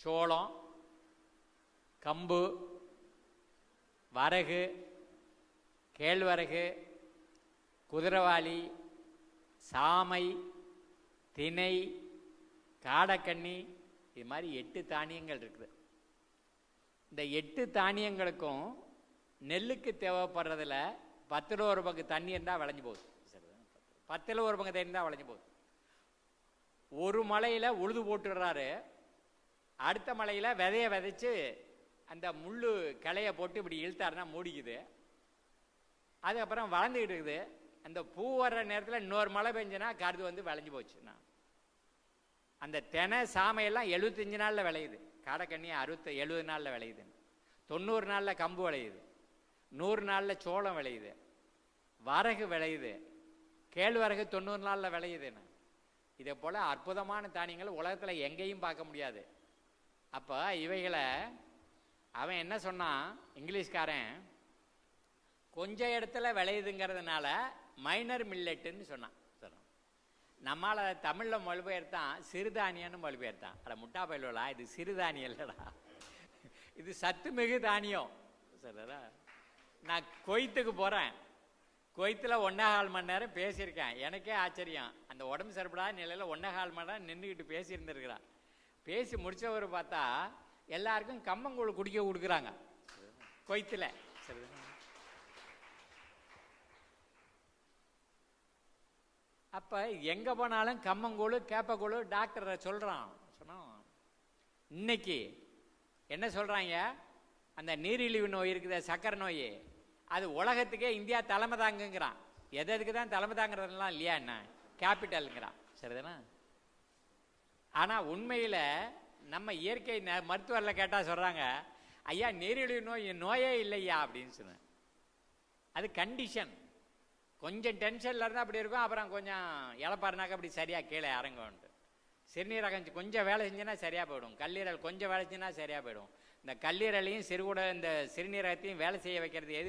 சோளம், கம்பு, வரகு, கேழ்வரகு, குதிரைவாளி, சாமை, திணை, காடக்கண்ணி, இது மாதிரி 8 தானியங்கள் இருக்குது. இந்த 8 தானியங்களுக்கும் நெல்லுக்கு தேவைப்படுறதுல 10ல் 1 பங்கு தண்ணி இருந்தால் விளைஞ்சு போகுது. 10ல் 1 பங்கு தண்ணி இருந்தால் விளைஞ்சு போகுது. ஒரு மலையில் உழுது போட்டுடுறாரு, அடுத்த மலையில் விதைய விதைச்சு அந்த முள் கிளையை போட்டு இப்படி இழுத்தாருன்னா மூடிக்குது. அதுக்கப்புறம் வளர்ந்துக்கிட்டு இருக்குது. அந்த பூ வர்ற நேரத்தில் இன்னொரு மழை பெஞ்சுன்னா கருது வந்து விளைஞ்சு போச்சுன்னா, அந்த தெனை சாமையெல்லாம் 75 நாளில் விளையுது. காடைக்கண்ணி 70 நாளில் விளையுது. 90 நாளில் கம்பு விளையுது. 100 நாளில் சோளம் விளையுது. வரகு விளையுது. கேழ்வரகு 90 நாளில் விளையுதுன்னு. இதே போல் அற்புதமான தானியங்கள் உலகத்தில் எங்கேயும் பார்க்க முடியாது. அப்போ இவைகளை அவன் என்ன சொன்னான், இங்கிலீஷ்காரன், கொஞ்சம் இடத்துல விளையுதுங்கிறதுனால மைனர் மில்லட்டுன்னு சொன்னான். நம்மளால் தமிழில் மொழிபெயர்த்தான் சிறுதானியன்னு மொழிபெயர்த்தான். அட முட்டா பயிலா, இது சிறுதானியம் இல்லைடா, இது சத்துமிகு தானியம். சரிடா, நான் கொய்த்துக்கு போகிறேன். கொய்த்தில் 1.25 மணி நேரம் பேசியிருக்கேன். எனக்கே ஆச்சரியம். அந்த உடம்பு சரிப்படாத நிலையில் 1.25 மணி நேரம் நின்றுக்கிட்டு பேசியிருந்துருக்கிறான். பேசி முடித்தவர் பார்த்தா எல்லாருக்கும் கம்மங்கூழ் குடிக்க கொடுக்குறாங்க கொய்த்தில். சரி, அப்போ எங்கே போனாலும் கம்மங்கூழ், கேப்பக்கூழ் டாக்டரை சொல்கிறான். சொன்னோம் இன்னைக்கு என்ன சொல்கிறாங்க, அந்த நீரிழிவு நோய் இருக்குது, சக்கரை நோய், அது உலகத்துக்கே இந்தியா தலைமை தாங்குங்கிறான். எதுக்கு தான் தலைமை தாங்கிறதுலாம் இல்லையா என்ன, கேபிட்டலுங்கிறான். சரிதானே? ஆனால் உண்மையில் நம்ம இயற்கை மருத்துவரில் கேட்டால் சொல்கிறாங்க, ஐயா நீரிழிவு நோய் நோயே இல்லையா அப்படின்னு சொன்னேன். அது கண்டிஷன். கொஞ்சம் டென்ஷனில் இருந்தால் அப்படி இருக்கும், அப்புறம் கொஞ்சம் இழப்பாருனாக்கா அப்படி சரியாக கீழே இறங்கும்ட்டு. சிறுநீரகம் கொஞ்சம் வேலை செஞ்சுன்னா சரியாக போயிடும். கல்லீரல் கொஞ்சம் வேலை செஞ்சுன்னா சரியாக போயிடும். இந்த கல்லீரலையும் இந்த சிறுநீரகத்தையும் வேலை செய்ய வைக்கிறது எது